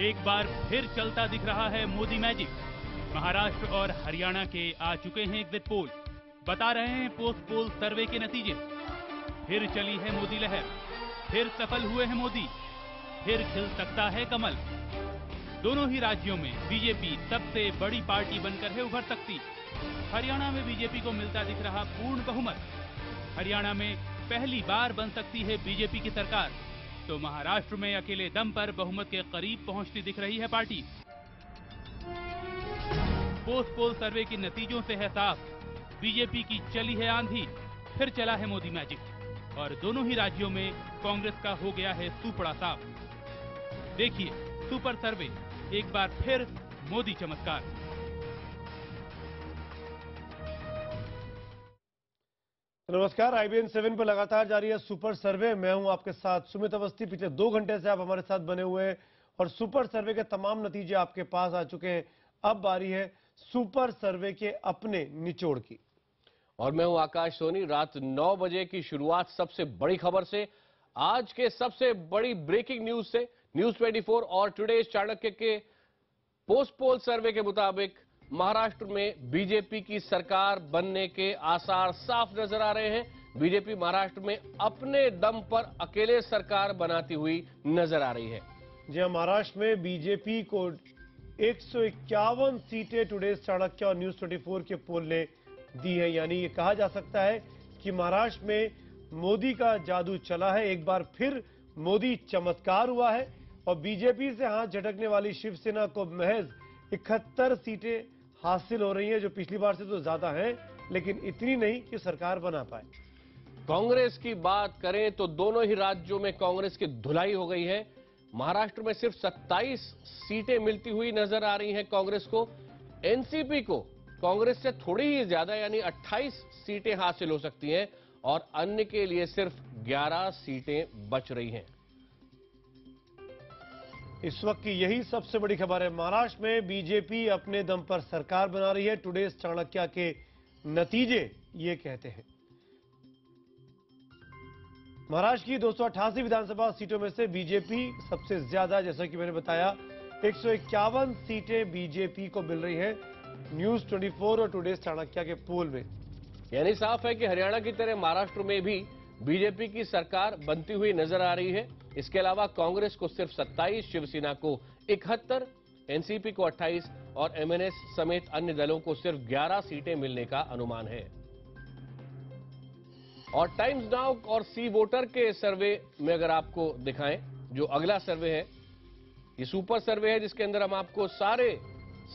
एक बार फिर चलता दिख रहा है मोदी मैजिक। महाराष्ट्र और हरियाणा के आ चुके हैं एग्जिट पोल, बता रहे हैं पोस्ट पोल सर्वे के नतीजे। फिर चली है मोदी लहर, फिर सफल हुए हैं मोदी, फिर खिल सकता है कमल। दोनों ही राज्यों में बीजेपी सबसे बड़ी पार्टी बनकर है उभर सकती। हरियाणा में बीजेपी को मिलता दिख रहा पूर्ण बहुमत। हरियाणा में पहली बार बन सकती है बीजेपी की सरकार, तो महाराष्ट्र में अकेले दम पर बहुमत के करीब पहुंचती दिख रही है पार्टी। पोस्ट पोल सर्वे के नतीजों से है साफ, बीजेपी की चली है आंधी, फिर चला है मोदी मैजिक और दोनों ही राज्यों में कांग्रेस का हो गया है सुपड़ा साफ। देखिए सुपर सर्वे, एक बार फिर मोदी चमत्कार। नमस्कार, IBN 7 पर लगातार जारी है सुपर सर्वे। मैं हूं आपके साथ सुमित अवस्थी। पिछले 2 घंटे से आप हमारे साथ बने हुए हैं और सुपर सर्वे के तमाम नतीजे आपके पास आ चुके हैं। अब बारी है सुपर सर्वे के अपने निचोड़ की। और मैं हूं आकाश सोनी। रात 9 बजे की शुरुआत सबसे बड़ी खबर से, आज के सबसे बड़ी ब्रेकिंग न्यूज से। न्यूज 24 और टुडे चाणक्य के पोस्ट पोल सर्वे के मुताबिक महाराष्ट्र में बीजेपी की सरकार बनने के आसार साफ नजर आ रहे हैं। बीजेपी महाराष्ट्र में अपने दम पर अकेले सरकार बनाती हुई नजर आ रही है। जी हां, महाराष्ट्र में बीजेपी को 151 सीटें टुडे चाणक्य और न्यूज 24 के पोल ने दी है। यानी ये कहा जा सकता है कि महाराष्ट्र में मोदी का जादू चला है। एक बार फिर मोदी चमत्कार हुआ है और बीजेपी से हाथ झटकने वाली शिवसेना को महज 71 सीटें हासिल हो रही हैं, जो पिछली बार से तो ज्यादा हैं, लेकिन इतनी नहीं कि सरकार बना पाए। कांग्रेस की बात करें तो दोनों ही राज्यों में कांग्रेस की धुलाई हो गई है। महाराष्ट्र में सिर्फ 27 सीटें मिलती हुई नजर आ रही हैं कांग्रेस को। एनसीपी को कांग्रेस से थोड़ी ही ज्यादा यानी 28 सीटें हासिल हो सकती हैं और अन्य के लिए सिर्फ 11 सीटें बच रही हैं। इस वक्त की यही सबसे बड़ी खबर है। महाराष्ट्र में बीजेपी अपने दम पर सरकार बना रही है। टुडे चाणक्य के नतीजे ये कहते हैं। महाराष्ट्र की 288 विधानसभा सीटों में से बीजेपी सबसे ज्यादा, जैसा कि मैंने बताया, 151 सीटें बीजेपी को मिल रही हैं न्यूज 24 और टुडे चाणक्य के पोल में। यानी साफ है कि हरियाणा की तरह महाराष्ट्र में भी बीजेपी की सरकार बनती हुई नजर आ रही है। इसके अलावा कांग्रेस को सिर्फ 27, शिवसेना को 71, एनसीपी को 28 और एमएनएस समेत अन्य दलों को सिर्फ 11 सीटें मिलने का अनुमान है। और टाइम्स नाउ और सी वोटर के सर्वे में अगर आपको दिखाएं, जो अगला सर्वे है, ये सुपर सर्वे है जिसके अंदर हम आपको सारे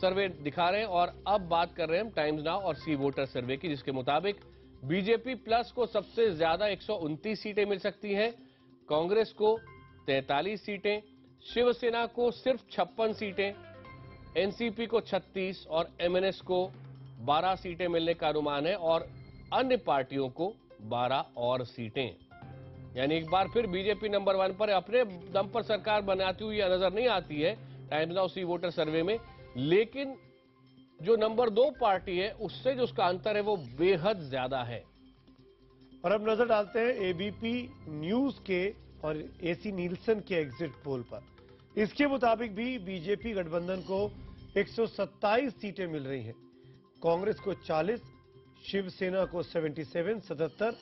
सर्वे दिखा रहे हैं। और अब बात कर रहे हैं हम टाइम्स नाउ और सी वोटर सर्वे की, जिसके मुताबिक बीजेपी प्लस को सबसे ज्यादा 129 सीटें मिल सकती हैं, कांग्रेस को 43 सीटें, शिवसेना को सिर्फ 56 सीटें, एनसीपी को 36 और एमएनएस को 12 सीटें मिलने का अनुमान है और अन्य पार्टियों को 12 और सीटें। यानी एक बार फिर बीजेपी नंबर 1 पर अपने दम पर सरकार बनाती हुई नजर नहीं आती है टाइम्स नाउ सी वोटर सर्वे में, लेकिन जो नंबर 2 पार्टी है उससे जो उसका अंतर है वो बेहद ज्यादा है। और अब नजर डालते हैं एबीपी न्यूज के और एसी नीलसन के एग्जिट पोल पर। इसके मुताबिक भी बीजेपी गठबंधन को 127 सीटें मिल रही हैं, कांग्रेस को 40, शिवसेना को 77,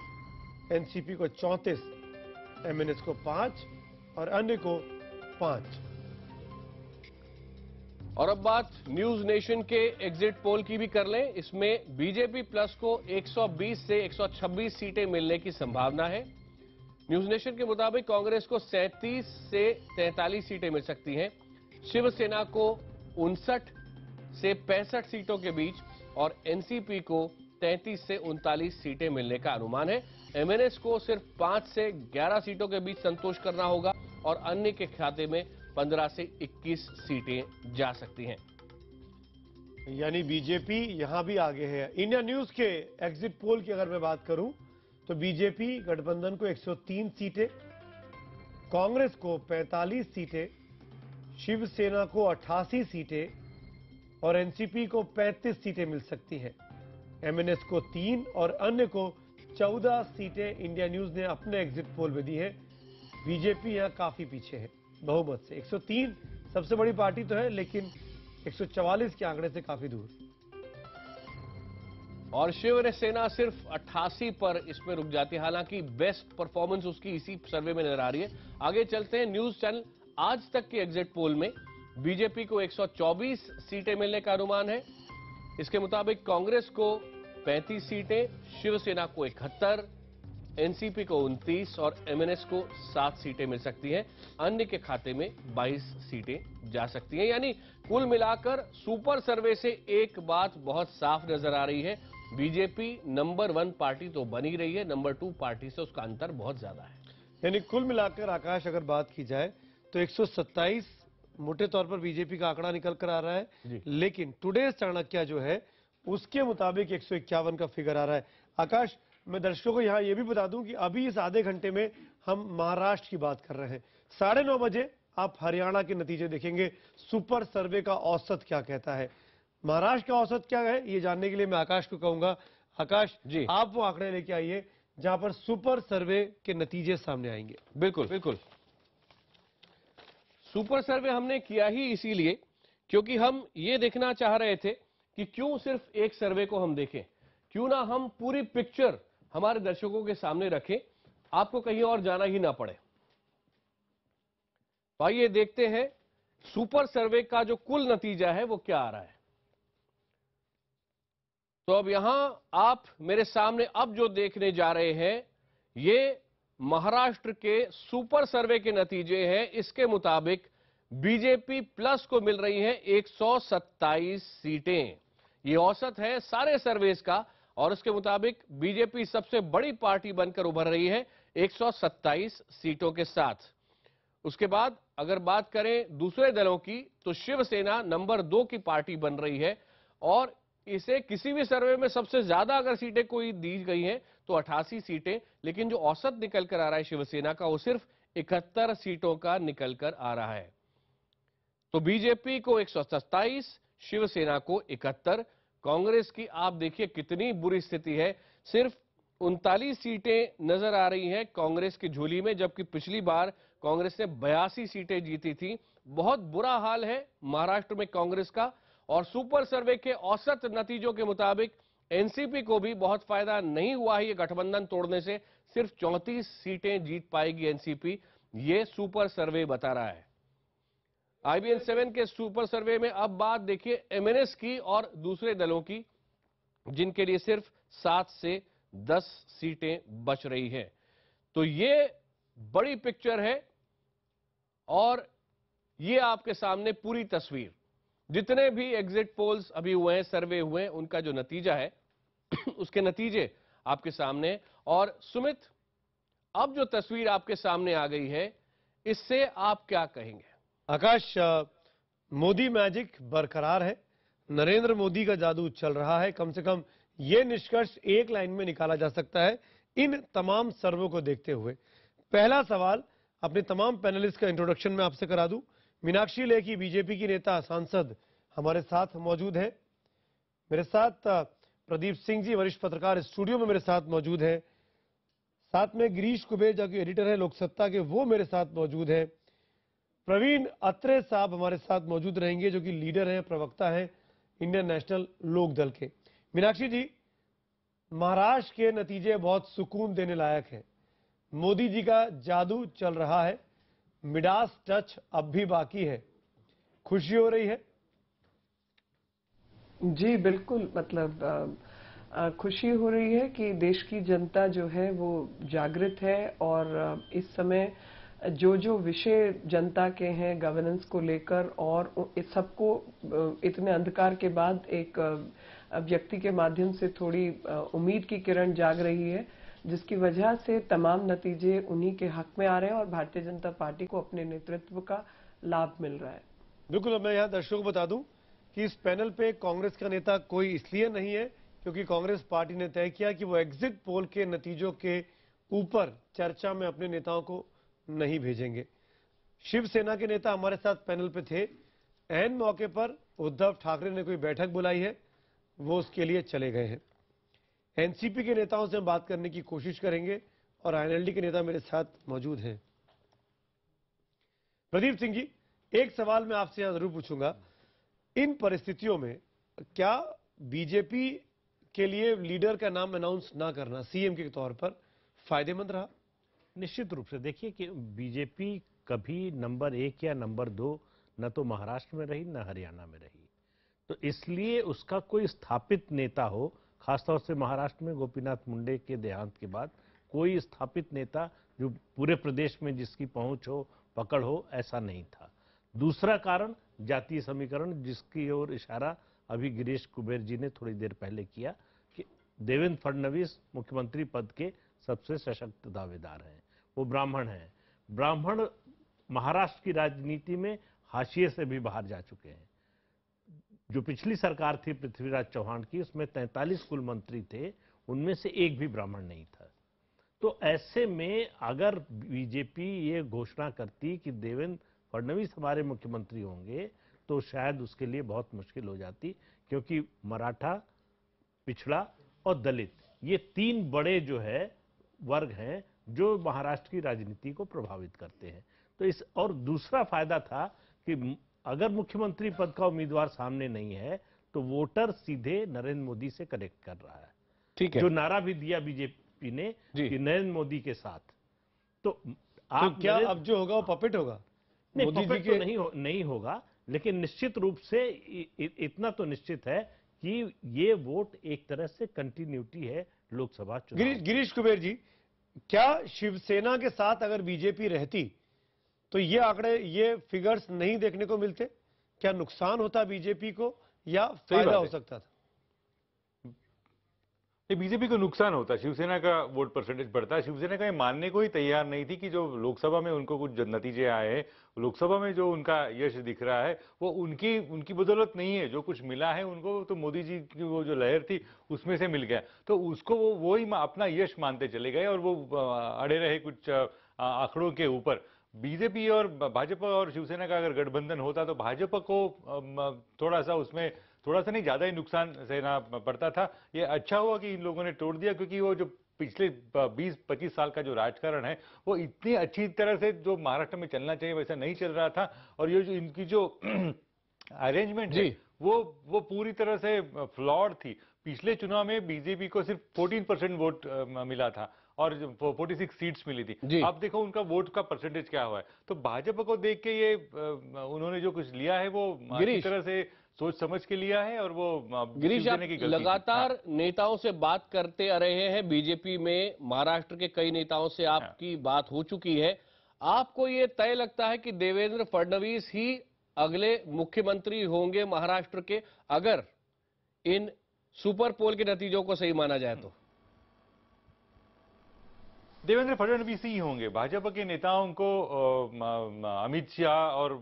एनसीपी को 34, एमएनएस को 5 और अन्य को 5। और अब बात न्यूज नेशन के एग्जिट पोल की भी कर लें। इसमें बीजेपी प्लस को 120 से 126 सीटें मिलने की संभावना है। न्यूज नेशन के मुताबिक कांग्रेस को 37 से 43 सीटें मिल सकती हैं, शिवसेना को 59 से 65 सीटों के बीच और एनसीपी को 33 से 39 सीटें मिलने का अनुमान है। एमएनएस को सिर्फ 5 से 11 सीटों के बीच संतोष करना होगा और अन्य के खाते में 15 से 21 सीटें जा सकती हैं। यानी बीजेपी यहां भी आगे है। इंडिया न्यूज के एग्जिट पोल की अगर मैं बात करूं तो बीजेपी गठबंधन को 103 सीटें, कांग्रेस को 45 सीटें, शिवसेना को 88 सीटें और एनसीपी को 35 सीटें मिल सकती हैं। एमएनएस को 3 और अन्य को 14 सीटें इंडिया न्यूज ने अपने एग्जिट पोल में दी है। बीजेपी यहां काफी पीछे है बहुमत से। 103 सबसे बड़ी पार्टी तो है, लेकिन 144 के आंकड़े से काफी दूर। और शिवसेना सिर्फ 88 पर इसमें रुक जाती है। हालांकि बेस्ट परफॉर्मेंस उसकी इसी सर्वे में नजर आ रही है। आगे चलते हैं। न्यूज चैनल आज तक के एग्जिट पोल में बीजेपी को 124 सीटें मिलने का अनुमान है। इसके मुताबिक कांग्रेस को 35 सीटें, शिवसेना को 71, एनसीपी को 29 और एमएनएस को 7 सीटें मिल सकती हैं। अन्य के खाते में 22 सीटें जा सकती हैं। यानी कुल मिलाकर सुपर सर्वे से एक बात बहुत साफ नजर आ रही है, बीजेपी नंबर 1 पार्टी तो बनी रही है, नंबर 2 पार्टी से उसका अंतर बहुत ज्यादा है। यानी कुल मिलाकर आकाश अगर बात की जाए तो 127 मोटे तौर पर बीजेपी का आंकड़ा निकल कर आ रहा है, लेकिन टुडेज चाणक्य जो है उसके मुताबिक 151 का फिगर आ रहा है। आकाश, मैं दर्शकों को यहां यह भी बता दूं कि अभी इस आधे घंटे में हम महाराष्ट्र की बात कर रहे हैं। 9:30 बजे आप हरियाणा के नतीजे देखेंगे, सुपर सर्वे का औसत क्या कहता है। महाराष्ट्र का औसत क्या है ये जानने के लिए मैं आकाश को कहूंगा, आकाश जी आप वो आंकड़े लेके आइए जहां पर सुपर सर्वे के नतीजे सामने आएंगे। बिल्कुल बिल्कुल। सुपर सर्वे हमने किया ही इसीलिए क्योंकि हम ये देखना चाह रहे थे कि क्यों सिर्फ एक सर्वे को हम देखें, क्यों ना हम पूरी पिक्चर हमारे दर्शकों के सामने रखें, आपको कहीं और जाना ही ना पड़े। तो आइए देखते हैं सुपर सर्वे का जो कुल नतीजा है वो क्या आ रहा है। तो अब यहां आप मेरे सामने अब जो देखने जा रहे हैं ये महाराष्ट्र के सुपर सर्वे के नतीजे हैं। इसके मुताबिक बीजेपी प्लस को मिल रही हैं 127 सीटें। ये औसत है सारे सर्वेस का और उसके मुताबिक बीजेपी सबसे बड़ी पार्टी बनकर उभर रही है 127 सीटों के साथ। उसके बाद अगर बात करें दूसरे दलों की तो शिवसेना नंबर 2 की पार्टी बन रही है और इसे किसी भी सर्वे में सबसे ज्यादा अगर सीटें कोई दी गई हैं तो 88 सीटें, लेकिन जो औसत निकल कर आ रहा है शिवसेना का वो सिर्फ 71 सीटों का निकल कर आ रहा है। तो बीजेपी को 127, शिवसेना को 71, कांग्रेस की आप देखिए कितनी बुरी स्थिति है, सिर्फ 39 सीटें नजर आ रही हैं कांग्रेस की झोली में, जबकि पिछली बार कांग्रेस ने 82 सीटें जीती थी। बहुत बुरा हाल है महाराष्ट्र में कांग्रेस का। और सुपर सर्वे के औसत नतीजों के मुताबिक एनसीपी को भी बहुत फायदा नहीं हुआ है ये गठबंधन तोड़ने से, सिर्फ 34 सीटें जीत पाएगी एनसीपी, ये सुपर सर्वे बता रहा है। IBN 7 के सुपर सर्वे में अब बात देखिए एमएनएस की और दूसरे दलों की, जिनके लिए सिर्फ 7 से 10 सीटें बच रही हैं। तो ये बड़ी पिक्चर है और ये आपके सामने पूरी तस्वीर, जितने भी एग्जिट पोल्स अभी हुए हैं, सर्वे हुए हैं, उनका जो नतीजा है उसके नतीजे आपके सामने। और सुमित, अब जो तस्वीर आपके सामने आ गई है इससे आप क्या कहेंगे? आकाश, मोदी मैजिक बरकरार है, नरेंद्र मोदी का जादू चल रहा है। कम से कम यह निष्कर्ष एक लाइन में निकाला जा सकता है इन तमाम सर्वों को देखते हुए। पहला सवाल अपने तमाम पैनलिस्ट का इंट्रोडक्शन में आपसे करा दूं। मीनाक्षी लेखी बीजेपी की नेता सांसद हमारे साथ मौजूद है। मेरे साथ प्रदीप सिंह जी वरिष्ठ पत्रकार स्टूडियो में मेरे साथ मौजूद हैं। साथ में गिरीश कुबेर जो कि एडिटर है लोकसत्ता के, वो मेरे साथ मौजूद हैं। प्रवीण अत्रे साहब हमारे साथ मौजूद रहेंगे जो कि लीडर हैं, प्रवक्ता हैं इंडियन नेशनल लोक दल के। मीनाक्षी जी, महाराष्ट्र के नतीजे बहुत सुकून देने लायक हैं। मोदी जी का जादू चल रहा है, मिडास टच अब भी बाकी है, खुशी हो रही है? जी बिल्कुल, मतलब खुशी हो रही है कि देश की जनता जो है वो जागृत है और इस समय जो जो विषय जनता के हैं गवर्नेंस को लेकर और इस सबको इतने अंधकार के बाद एक व्यक्ति के माध्यम से थोड़ी उम्मीद की किरण जाग रही है, जिसकी वजह से तमाम नतीजे उन्हीं के हक में आ रहे हैं और भारतीय जनता पार्टी को अपने नेतृत्व का लाभ मिल रहा है। बिल्कुल, मैं यहाँ दर्शकों को बता दूं कि इस पैनल पे कांग्रेस का नेता कोई इसलिए नहीं है क्योंकि कांग्रेस पार्टी ने तय किया कि वो एग्जिट पोल के नतीजों के ऊपर चर्चा में अपने नेताओं को नहीं भेजेंगे। शिवसेना के नेता हमारे साथ पैनल पे थे, ऐन मौके पर उद्धव ठाकरे ने कोई बैठक बुलाई है, वो उसके लिए चले गए हैं। एनसीपी के नेताओं से हम बात करने की कोशिश करेंगे और आईएनएलडी के नेता मेरे साथ मौजूद हैं। प्रदीप सिंह जी, एक सवाल मैं आपसे यहां जरूर पूछूंगा, इन परिस्थितियों में क्या बीजेपी के लिए लीडर का नाम अनाउंस ना करना सीएम के तौर पर फायदेमंद रहा? निश्चित रूप से देखिए कि बीजेपी कभी नंबर 1 या नंबर 2 न तो महाराष्ट्र में रही न हरियाणा में रही, तो इसलिए उसका कोई स्थापित नेता हो, खासतौर से महाराष्ट्र में गोपीनाथ मुंडे के देहांत के बाद कोई स्थापित नेता जो पूरे प्रदेश में जिसकी पहुंच हो, पकड़ हो, ऐसा नहीं था। दूसरा कारण जातीय समीकरण, जिसकी ओर इशारा अभी गिरीश कुबेर जी ने थोड़ी देर पहले किया कि देवेंद्र फडणवीस मुख्यमंत्री पद के सबसे सशक्त दावेदार हैं, वो ब्राह्मण हैं। ब्राह्मण महाराष्ट्र की राजनीति में हाशिए से भी बाहर जा चुके हैं। जो पिछली सरकार थी पृथ्वीराज चौहान की, उसमें 43 कुल मंत्री थे, उनमें से एक भी ब्राह्मण नहीं था। तो ऐसे में अगर बीजेपी ये घोषणा करती कि देवेंद्र फडणवीस हमारे मुख्यमंत्री होंगे, तो शायद उसके लिए बहुत मुश्किल हो जाती, क्योंकि मराठा, पिछड़ा और दलित, ये 3 बड़े जो है वर्ग हैं जो महाराष्ट्र की राजनीति को प्रभावित करते हैं। तो इस और दूसरा फायदा था कि अगर मुख्यमंत्री पद का उम्मीदवार सामने नहीं है तो वोटर सीधे नरेंद्र मोदी से कनेक्ट कर रहा है। ठीक है, जो नारा भी दिया बीजेपी ने कि नरेंद्र मोदी के साथ, तो आप क्या अब जो होगा वो पपेट होगा? नहीं, मोदी जी पपेट तो नहीं होगा, लेकिन निश्चित रूप से इतना तो निश्चित है कि ये वोट एक तरह से कंटिन्यूटी है लोकसभा चुनाव। गिरीश कुबेर जी, क्या शिवसेना के साथ अगर बीजेपी रहती तो ये आंकड़े, ये फिगर्स नहीं देखने को मिलते? क्या नुकसान होता बीजेपी को या फायदा हो सकता था? बीजेपी को नुकसान होता, शिवसेना का वोट परसेंटेज बढ़ता। शिवसेना का ये मानने को ही तैयार नहीं थी कि जो लोकसभा में उनको कुछ नतीजे आए हैं, लोकसभा में जो उनका यश दिख रहा है वो उनकी बदौलत नहीं है। जो कुछ मिला है उनको तो मोदी जी की वो जो लहर थी उसमें से मिल गया, तो उसको वो ही अपना यश मानते चले गए और वो अड़े रहे कुछ आंकड़ों के ऊपर। बीजेपी और भाजपा और शिवसेना का अगर गठबंधन होता तो भाजपा को थोड़ा सा उसमें थोड़ा सा नहीं ज्यादा ही नुकसान सहना पड़ता था। ये अच्छा हुआ कि इन लोगों ने तोड़ दिया, क्योंकि वो जो पिछले 20-25 साल का जो राजकारण है वो इतनी अच्छी तरह से जो महाराष्ट्र में चलना चाहिए वैसा नहीं चल रहा था। और ये जो इनकी जो अरेंजमेंट है वो पूरी तरह से फ्लॉड थी। पिछले चुनाव में बीजेपी को सिर्फ 14% वोट मिला था और 46 सीट्स मिली थी। अब देखो उनका वोट का परसेंटेज क्या हुआ है। तो भाजपा को देख के ये उन्होंने जो कुछ लिया है वो अच्छी तरह से सोच समझ के लिया है। और वो गिरीश, आप लगातार नेताओं से बात करते आ रहे हैं, बीजेपी में महाराष्ट्र के कई नेताओं से आपकी बात हो चुकी है। आपको ये तय लगता है कि देवेंद्र फडणवीस ही अगले मुख्यमंत्री होंगे महाराष्ट्र के, अगर इन सुपर पोल के नतीजों को सही माना जाए तो? देवेंद्र फडणवीस ही होंगे। भाजपा के नेताओं को अमित शाह और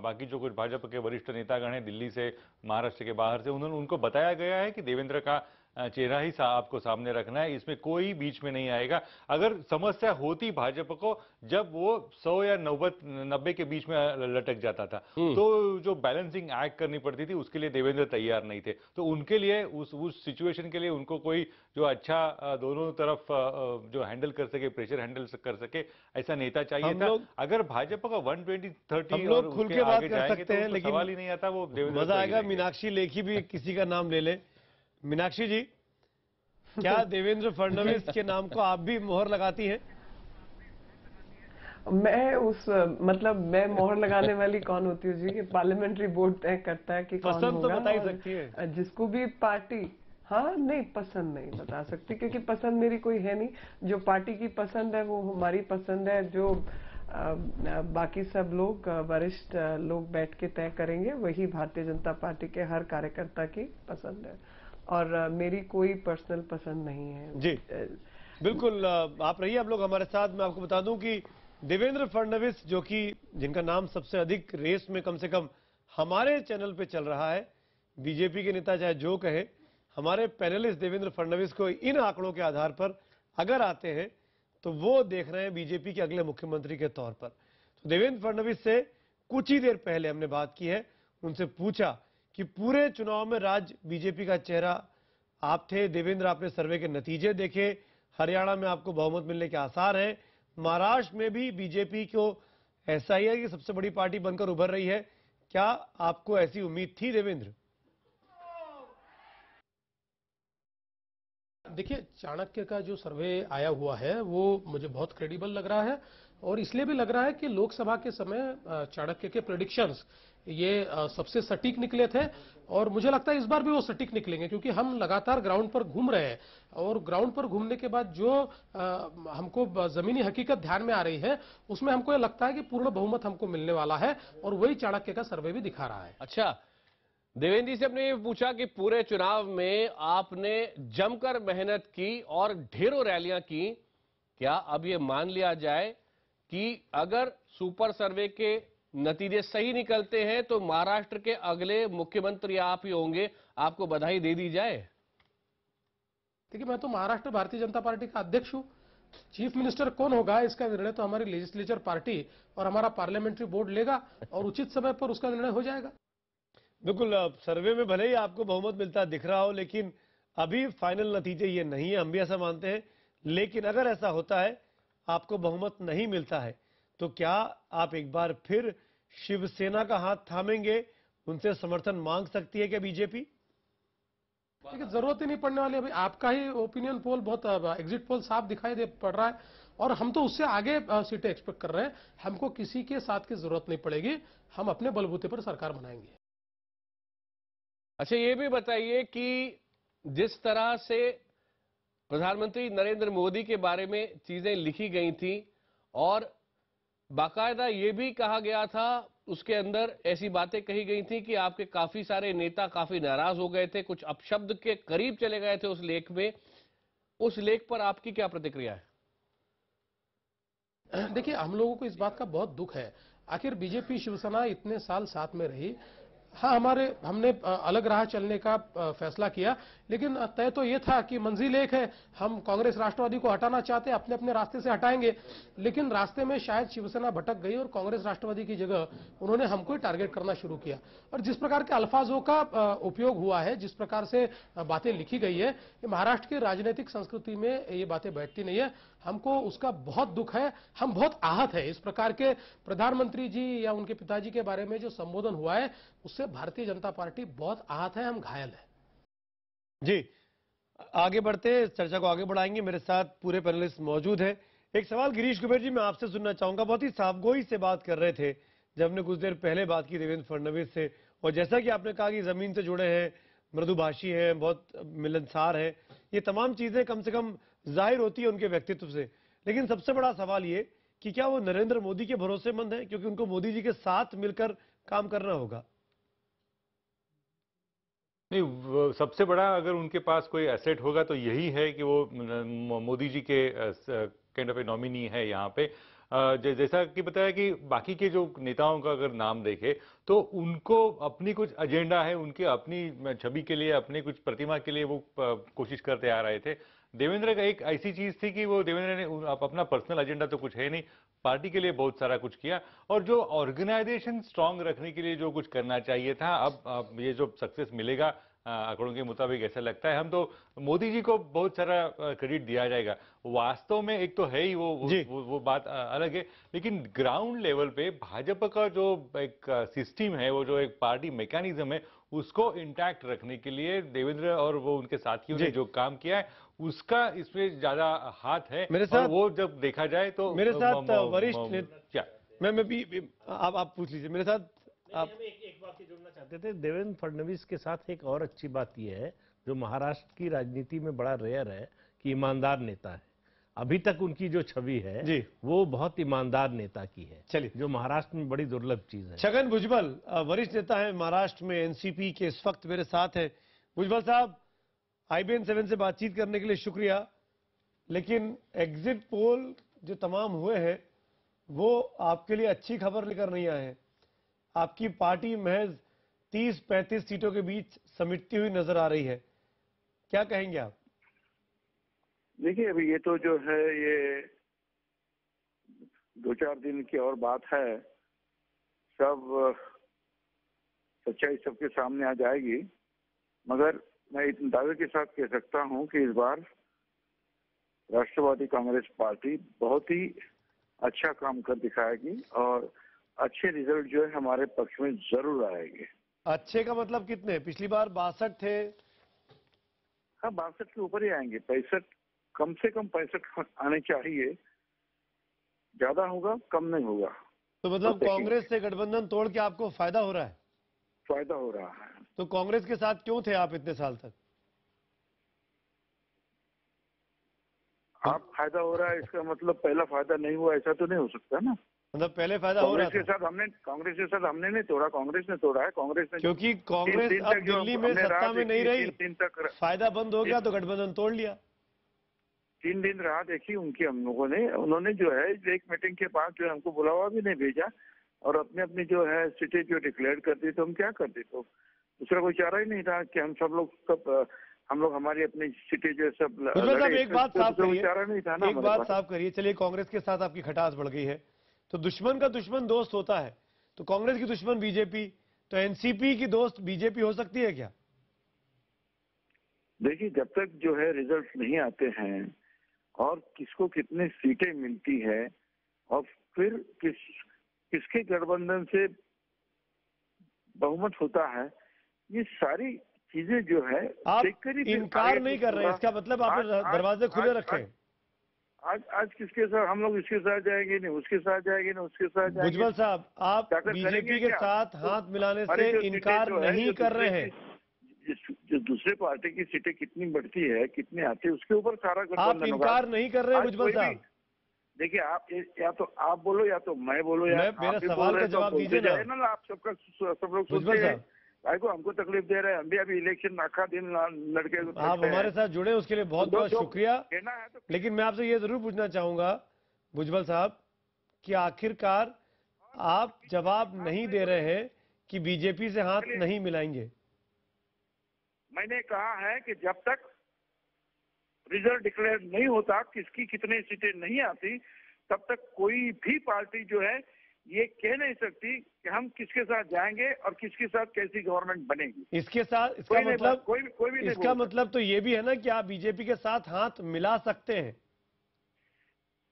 बाकी जो कुछ भाजपा के वरिष्ठ नेतागण हैं दिल्ली से, महाराष्ट्र के बाहर से, उनको बताया गया है कि देवेंद्र का चेहरा ही आपको सामने रखना है, इसमें कोई बीच में नहीं आएगा। अगर समस्या होती भाजपा को जब वो 100 या 90 के बीच में लटक जाता था, तो जो बैलेंसिंग एक्ट करनी पड़ती थी उसके लिए देवेंद्र तैयार नहीं थे। तो उनके लिए उस सिचुएशन के लिए उनको कोई जो अच्छा दोनों तरफ जो हैंडल कर सके, प्रेशर हैंडल कर सके, ऐसा नेता चाहिए था। अगर भाजपा का 120-30 हम लोग खुल के बात कर सकते हैं, लेकिन सवाल ही नहीं आता। वो मजा आएगा मीनाक्षी लेखी भी किसी का नाम ले ले। मीनाक्षी जी, क्या देवेंद्र फडणवीस के नाम को आप भी मोहर लगाती हैं? मैं मोहर लगाने वाली कौन होती हूँ जी? कि पार्लियामेंट्री बोर्ड तय करता है कि कौन होगा। पसंद तो बता ही सकती है जिसको भी पार्टी। हाँ, नहीं, पसंद नहीं बता सकती, क्योंकि पसंद मेरी कोई है नहीं। जो पार्टी की पसंद है वो हमारी पसंद है। जो बाकी सब लोग वरिष्ठ लोग बैठ के तय करेंगे, वही भारतीय जनता पार्टी के हर कार्यकर्ता की पसंद है, और मेरी कोई पर्सनल पसंद नहीं है। जी बिल्कुल, आप रहिए आप लोग हमारे साथ। मैं आपको बता दूं कि देवेंद्र फडणवीस, जो कि जिनका नाम सबसे अधिक रेस में कम से कम हमारे चैनल पे चल रहा है, बीजेपी के नेता चाहे जो कहे, हमारे पैनलिस्ट देवेंद्र फडणवीस को इन आंकड़ों के आधार पर अगर आते हैं तो वो देख रहे हैं बीजेपी के अगले मुख्यमंत्री के तौर पर। तो देवेंद्र फडणवीस से कुछ ही देर पहले हमने बात की है, उनसे पूछा कि पूरे चुनाव में राज्य बीजेपी का चेहरा आप थे। देवेंद्र, आपने सर्वे के नतीजे देखे, हरियाणा में आपको बहुमत मिलने के आसार हैं, महाराष्ट्र में भी बीजेपी को SIR की सबसे बड़ी पार्टी बनकर उभर रही है। क्या आपको ऐसी उम्मीद थी देवेंद्र? देखिए, चाणक्य का जो सर्वे आया हुआ है वो मुझे बहुत क्रेडिबल लग रहा है, और इसलिए भी लग रहा है कि लोकसभा के समय चाणक्य के प्रेडिक्शंस ये सबसे सटीक निकले थे, और मुझे लगता है इस बार भी वो सटीक निकलेंगे, क्योंकि हम लगातार ग्राउंड पर घूम रहे हैं, और ग्राउंड पर घूमने के बाद जो हमको जमीनी हकीकत ध्यान में आ रही है, उसमें हमको ये लगता है कि पूर्ण बहुमत हमको मिलने वाला है, और वही चाणक्य का सर्वे भी दिखा रहा है। अच्छा, देवेंद्र जी से हमने ये पूछा कि पूरे चुनाव में आपने जमकर मेहनत की और ढेरों रैलियां की, क्या अब ये मान लिया जाए कि अगर सुपर सर्वे के नतीजे सही निकलते हैं तो महाराष्ट्र के अगले मुख्यमंत्री आप ही होंगे, आपको बधाई दे दी जाए? देखिए, मैं तो महाराष्ट्र भारतीय जनता पार्टी का अध्यक्ष हूं। चीफ मिनिस्टर कौन होगा इसका निर्णय तो हमारी लेजिस्लेचर पार्टी और हमारा पार्लियामेंट्री बोर्ड लेगा, और उचित समय पर उसका निर्णय हो जाएगा। बिल्कुल, सर्वे में भले ही आपको बहुमत मिलता दिख रहा हो, लेकिन अभी फाइनल नतीजे ये नहीं है, हम भी ऐसा मानते हैं। लेकिन अगर ऐसा होता है, आपको बहुमत नहीं मिलता है, तो क्या आप एक बार फिर शिवसेना का हाथ थामेंगे? उनसे समर्थन मांग सकती है क्या बीजेपी? देखिए, जरूरत ही नहीं पड़ने वाली। अभी आपका ही ओपिनियन पोल, बहुत एग्जिट पोल साफ दिखाई दे पड़ रहा है, और हम तो उससे आगे सीटें एक्सपेक्ट कर रहे हैं। हमको किसी के साथ की जरूरत नहीं पड़ेगी, हम अपने बलबूते पर सरकार बनाएंगे। अच्छा, ये भी बताइए कि जिस तरह से प्रधानमंत्री नरेंद्र मोदी के बारे में चीजें लिखी गई थी, और बाकायदा ये भी कहा गया था, उसके अंदर ऐसी बातें कही गई थी कि आपके काफी सारे नेता काफी नाराज हो गए थे, कुछ अपशब्द के करीब चले गए थे उस लेख में। उस लेख पर आपकी क्या प्रतिक्रिया है? देखिए, हम लोगों को इस बात का बहुत दुख है। आखिर बीजेपी शिवसेना इतने साल साथ में रही। हाँ, हमने अलग राह चलने का फैसला किया, लेकिन तय तो ये था कि मंजिल एक है। हम कांग्रेस राष्ट्रवादी को हटाना चाहते, अपने अपने रास्ते से हटाएंगे, लेकिन रास्ते में शायद शिवसेना भटक गई और कांग्रेस राष्ट्रवादी की जगह उन्होंने हमको ही टारगेट करना शुरू किया। और जिस प्रकार के अल्फाजों का उपयोग हुआ है, जिस प्रकार से बातें लिखी गई है, ये महाराष्ट्र की राजनीतिक संस्कृति में ये बातें बैठती नहीं है। हमको उसका बहुत दुख है, हम बहुत आहत है। इस प्रकार के प्रधानमंत्री जी या उनके पिताजी के बारे में जो संबोधन हुआ है, उससे भारतीय जनता पार्टी बहुत आहत है, हम घायल है। जी, आगे बढ़ते हैं, चर्चा को आगे बढ़ाएंगे। मेरे साथ पूरे पैनलिस्ट मौजूद हैं। एक सवाल गिरीश कुबेर जी मैं आपसे सुनना चाहूंगा। बहुत ही साफगोई से बात कर रहे थे जब हमने कुछ देर पहले बात की देवेंद्र फडणवीस से, और जैसा कि आपने कहा कि जमीन से जुड़े हैं, मृदुभाषी हैं, बहुत मिलनसार हैं, ये तमाम चीजें कम से कम जाहिर होती है उनके व्यक्तित्व से। लेकिन सबसे बड़ा सवाल ये कि क्या वो नरेंद्र मोदी के भरोसेमंद है, क्योंकि उनको मोदी जी के साथ मिलकर काम करना होगा। नहीं, सबसे बड़ा अगर उनके पास कोई एसेट होगा तो यही है कि वो मोदी जी के काइंड ऑफ ए नॉमिनी है यहाँ पे। जैसा कि बताया कि बाकी के जो नेताओं का अगर नाम देखे तो उनको अपनी कुछ एजेंडा है, उनके अपनी छवि के लिए, अपनी कुछ प्रतिमा के लिए वो कोशिश करते आ रहे थे। देवेंद्र का एक ऐसी चीज थी कि वो देवेंद्र ने अपना पर्सनल एजेंडा तो कुछ है नहीं, पार्टी के लिए बहुत सारा कुछ किया, और जो ऑर्गेनाइजेशन स्ट्रांग रखने के लिए जो कुछ करना चाहिए था, अब ये जो सक्सेस मिलेगा आंकड़ों के मुताबिक ऐसा लगता है, हम तो मोदी जी को बहुत सारा क्रेडिट दिया जाएगा। वास्तव में एक तो है ही वो बात अलग है, लेकिन ग्राउंड लेवल पे भाजपा का जो एक सिस्टम है, वो जो एक पार्टी मैकेनिज्म है, उसको इंटैक्ट रखने के लिए देवेंद्र और वो उनके साथियों ने जो काम किया है, उसका इसमें ज्यादा हाथ है। मेरे साथ, और वो जब देखा जाए तो मेरे साथ वरिष्ठ क्या मैं भी आप पूछ लीजिए मेरे साथ। आप एक वाक्य जोड़ना चाहते थे। देवेंद्र फडणवीस के साथ एक और अच्छी बात यह है, जो महाराष्ट्र की राजनीति में बड़ा रेयर है, कि ईमानदार नेता है। अभी तक उनकी जो छवि है जी, वो बहुत ईमानदार नेता की है। चलिए, जो महाराष्ट्र में बड़ी दुर्लभ चीज है। छगन भुजबल वरिष्ठ नेता है महाराष्ट्र में, एनसीपी के, इस वक्त मेरे साथ है। भुजबल साहब, IBN 7 से बातचीत करने के लिए शुक्रिया, लेकिन एग्जिट पोल जो तमाम हुए हैं वो आपके लिए अच्छी खबर लेकर नहीं आए हैं। आपकी पार्टी महज 30-35 सीटों के बीच समिटती हुई नजर आ रही है, क्या कहेंगे आप? देखिए, अभी ये तो जो है ये 2-4 दिन की और बात है, सब सच्चाई सबके सामने आ जाएगी। मगर मैं इस दावे के साथ कह सकता हूं कि इस बार राष्ट्रवादी कांग्रेस पार्टी बहुत ही अच्छा काम कर दिखाएगी और अच्छे रिजल्ट जो है हमारे पक्ष में जरूर आएंगे। अच्छे का मतलब कितने? पिछली बार 62 थे। हाँ, 62 के ऊपर ही आएंगे। 65, कम से कम 65 आने चाहिए। ज्यादा होगा, कम नहीं होगा। तो मतलब देखेंगे। कांग्रेस से गठबंधन तोड़ के आपको फायदा हो रहा है? फायदा हो रहा है। तो कांग्रेस के साथ क्यों थे आप इतने साल तक? आप फायदा हो रहा है इसका मतलब पहला फायदा नहीं हुआ, ऐसा तो नहीं हो सकता ना। मतलब पहले फायदा हो रहा कांग्रेस के था? साथ हमने नहीं तोड़ा, कांग्रेस ने तोड़ा है। कांग्रेस ने क्योंकि कांग्रेस तीन अब तक जो दिल्ली में हमने सत्ता राह में नहीं देखी, रही, 3 तक फायदा बंद हो गया तो गठबंधन तोड़ लिया। 3 दिन राह देखी उनकी हम लोगों ने। उन्होंने जो है एक मीटिंग के बाद जो है हमको बुलावा भी नहीं भेजा और अपने अपनी जो है सीटें जो डिक्लेयर कर दी, तो हम क्या करते? तो दूसरा कोई चारा ही नहीं था कि हम लोग हमारी अपनी सीटें जो है सब भुजबल साहब एक बात साफ दूसरा कोई करिए, चारा नहीं था ना एक हमारे बात पास। साफ करिए। चलिए, कांग्रेस के साथ आपकी खटास बढ़ गई है, तो दुश्मन का दुश्मन दोस्त होता है। तो कांग्रेस की दुश्मन बीजेपी, तो एनसीपी की दोस्त बीजेपी हो सकती है क्या? देखिए, जब तक जो है रिजल्ट नहीं आते हैं और किसको कितनी सीटें मिलती है और फिर किसके गठबंधन से बहुमत होता है, ये सारी चीजें जो है आप देखकर ही फिर इनकार आगे नहीं कुछ कर रहे हैं, होगा। इसका मतलब आपने दरवाजे खुले रखे हैं। आज किसके साथ हम लोग इसके साथ जाएंगे, नहीं उसके साथ जाएंगे, नहीं उसके साथ जाएंगे। भुजबल साहब, आप जाकर बीजेपी करेंगे के क्या? साथ हाथ मिलाने अरे से जो सीटें इनकार जो है, नहीं जो कर दूसरे रहे हैं। जो दूसरे पार्टी की सीटें कितनी बढ़ती है, कितनी आती है, उसके ऊपर सारा आप गठबंधन होगा। इनकार नहीं कर रहे हैं आज भुजबल कोई भी- साहब? देखिए, आप या तो आप बोलो या तो मैं बोलो या मेरे आप भी सवाल बोल रहे का तो जवाब बोलते दीजिए ना। जाए ना। आप सब लोग भुजबल सुनते हैं। साहब, भाई को हमको तकलीफ दे रहे हैं, हम भी अभी इलेक्शन आखा दिन लड़के आप हमारे साथ जुड़े उसके लिए बहुत बहुत शुक्रिया। कहना है तो लेकिन मैं आपसे ये जरूर पूछना चाहूंगा भुजबल साहब कि आखिरकार आप जवाब नहीं दे रहे हैं कि बीजेपी से हाथ नहीं मिलाएंगे। मैंने कहा है कि जब तक रिजल्ट डिक्लेयर नहीं होता, किसकी कितनी सीटें नहीं आती, तब तक कोई भी पार्टी जो है ये कह नहीं सकती कि हम किसके साथ जाएंगे और किसके साथ कैसी गवर्नमेंट बनेगी। इसके साथ इसका कोई नहीं मतलब कोई भी नहीं इसका बोल मतलब तो ये भी है ना कि आप बीजेपी के साथ हाथ मिला सकते हैं।